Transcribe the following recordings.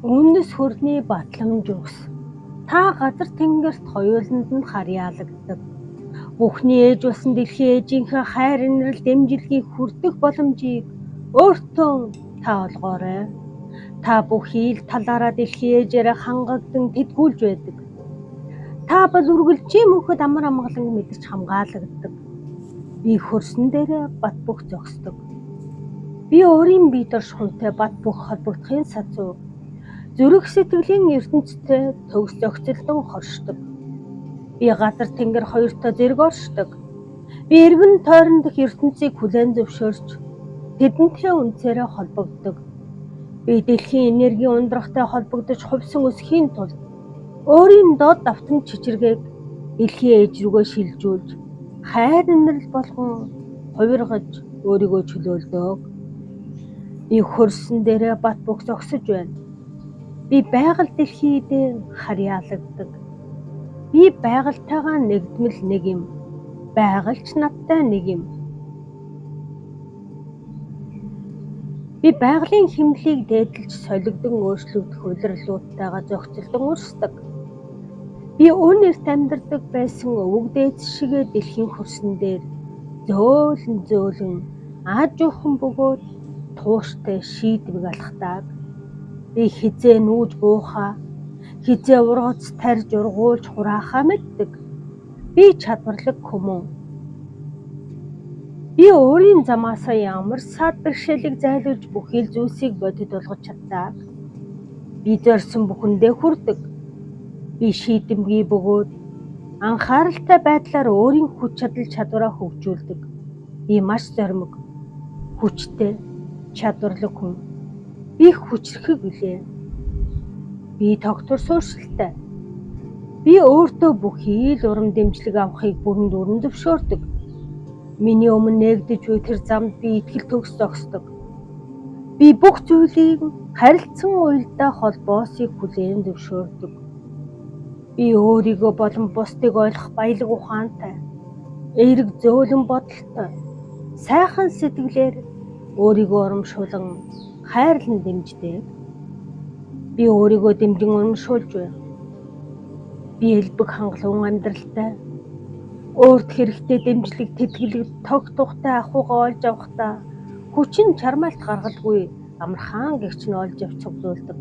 Үндэс хөрний батламж үс. Та газар тэнгэрт хоёуланд нь харьяалагддаг. Бүхний ээж болсон дэлхийн ээжийнхээ хайр инрэл дэмжилгийг хүртэх боломжийг өөртөө та олгоорой. Та бүхий л талаараа дэлхийн ээжээрээ хангагдан тэтгүүлж байдаг. Та бол үргэлжийн мөнхөд амар амгалан мэдэрч хамгаалагддаг. Би хөрсөн дээрээ бат бөх зогсдог. Би өөрийн бие дор шунтай бат бөх холбогдохын сацуу. Зүрх сэтгэлийн ертөнцтэй төгс зохицолдон хоршдог. Би газар тэнгэр хоёртой зэрэг оршдог. Би эргэн тойрон дэх ертөнцийг хүлээн зөвшөөрч тэдэнтэй үнцээрээ холбогддог. Би дэлхийн энергийн ундрахтай холбогдож хувьсан өсөхийн тулд өөрийн доод давтамж чичиргээг дэлхийн ээж рүүгээ шилжүүлж хайр инрэл болгон хувиргаж өөрийгөө чөлөөлдөг. Би хөрсөн дээрээ бат бөх зогсож байна. Би байгаль дэлхийдээ харьяалагддаг. Би байгальтайгаа нэгдмэл нэг юм. Байгаль ч надтай нэг юм. Би байгалийн хэмнэлийг дээдлж солигдон өөрчлөгдөх улирлуудтайгаа зохицолдон урсдаг. Би үнэрт амьдардаг байсан өвөг дээдс шигээ дэлхийн хөрсөн дээр зөөлөн ааж уухан бөгөөд тууштай шийдвэг алхдаг. Би хизээ нүүж буухаа, хизээ ургац тарж ургуулж хураахаа мэддэг. Би чадварлаг хүмүүн. Би өөрийн замаасаа ямар саад бэрхшээлийг зайлуулж бүхий л зүйлсийг бодит болгож чаддаг. Би зорьсон бүхэндээ хүрдэг. Би шийдэмгий бөгөөд анхааралтай байдлаар өөрийн хүч чадал чадвараа хөгжүүлдэг. Би маш зоримог, хүчтэй, чадварлаг хүн. Би хүчрэхэг билээ. Би тогтвор сууршилтай. Би өөртөө бүхий л урам дэмжлэг авахыг бүрэн дүүрэн зөвшөөрдөг. Миний өмнө нээгдэж буй тэр замд би итгэл төгс зогсдог. Би бүх зүйлийг харилцсан уялдаа холбоосыг хүлээн зөвшөөрдөг. Би өөрийгөө болон бусдыг ойлгох баялаг ухаантай, эерэг зөөлөн бодолтой, сайхан сэтгэлээр өөрийгөө урамшуулан хайрлан дэмждэг. Би өөрийгөө дэмжин урамшуулж байна. Би элбэг хангалуун амьдралтай, өөрт хэрэгтэй дэмжлэг тэтгэлэг тог тухтай ахуйгаа олж авахдаа хүчин чармаалт гаргалгүй амархан гэгч нь олж авч цуглуулдаг.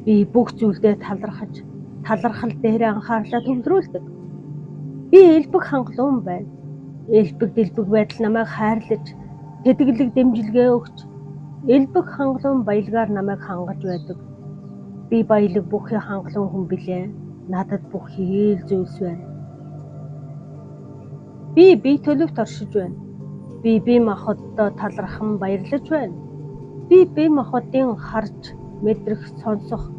Би бүх зүйлдээ талархал дээр анхаарлаа төвлөрүүлдэг. Би элбэг хангалуун байна. Элбэг дэлбэг байдал намайг хайрлаж, тэтгэлэг дэмжлэгээ өгч, элбэг хангалуун баялгаар намайг хангаж байдаг. Би баялаг бүхий хангалуун хүн билээ. Надад бүхий л зүйлс байна. Би бие төлөвт оршиж байна. Би бие махбоддоо талархан баярлаж байна. Би бие махбодын харж, мэдрэх, сонсох,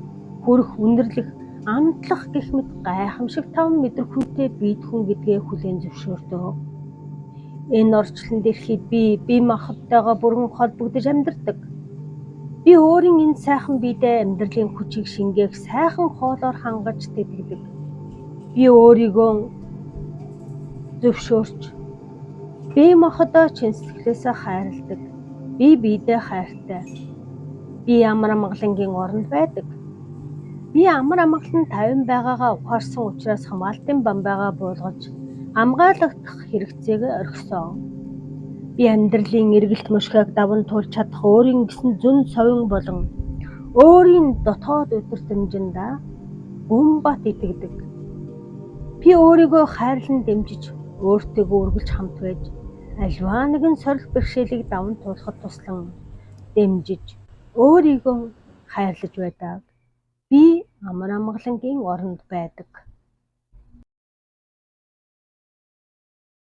хүрэх, үнэрлэх, амтлах гэх мэт гайхамшиг таван мэдрэх хүнтэй биед хүн гэдгээ хүлээн зөвшөөрдөг. Энэ орчлон дэлхийд би бие махбодтойгоо бүрэн холбогдож амьдардаг. Би өөрийн энэ сайхан биедээ амьдралын хүчийг шингээх сайхан хоолоор хангаж тэтгдэг. Би өөрийгөө зөвшөөрч, бие махбодоо чин сэтгэлээсээ хайрладаг. Би биедээ хайртай. Би амар амгалангийн оронд байдаг. Би амар амгалан 50 байгаагаа ухаарсан учраас хамгаалтын бамбайгаа буулгаж хамгаалагдах хэрэгцээгээ орхисон. Би амьдралын эргэлт мушгийг даван туулж чадах өөрийн гэсэн зүн совин болон өөрийн дотоод өдөр дамжинда гүн бат итгэдэг. Би өөрийгөө хайрлан дэмжиж, өөртөөгөө үргэлж хамт байж, аливаа нэгэн сорил бэрхшээлийг даван туулахад туслан дэмжиж, өөрийгөө хайрлаж байдаг. Би амар амгалангийн оронд байдаг.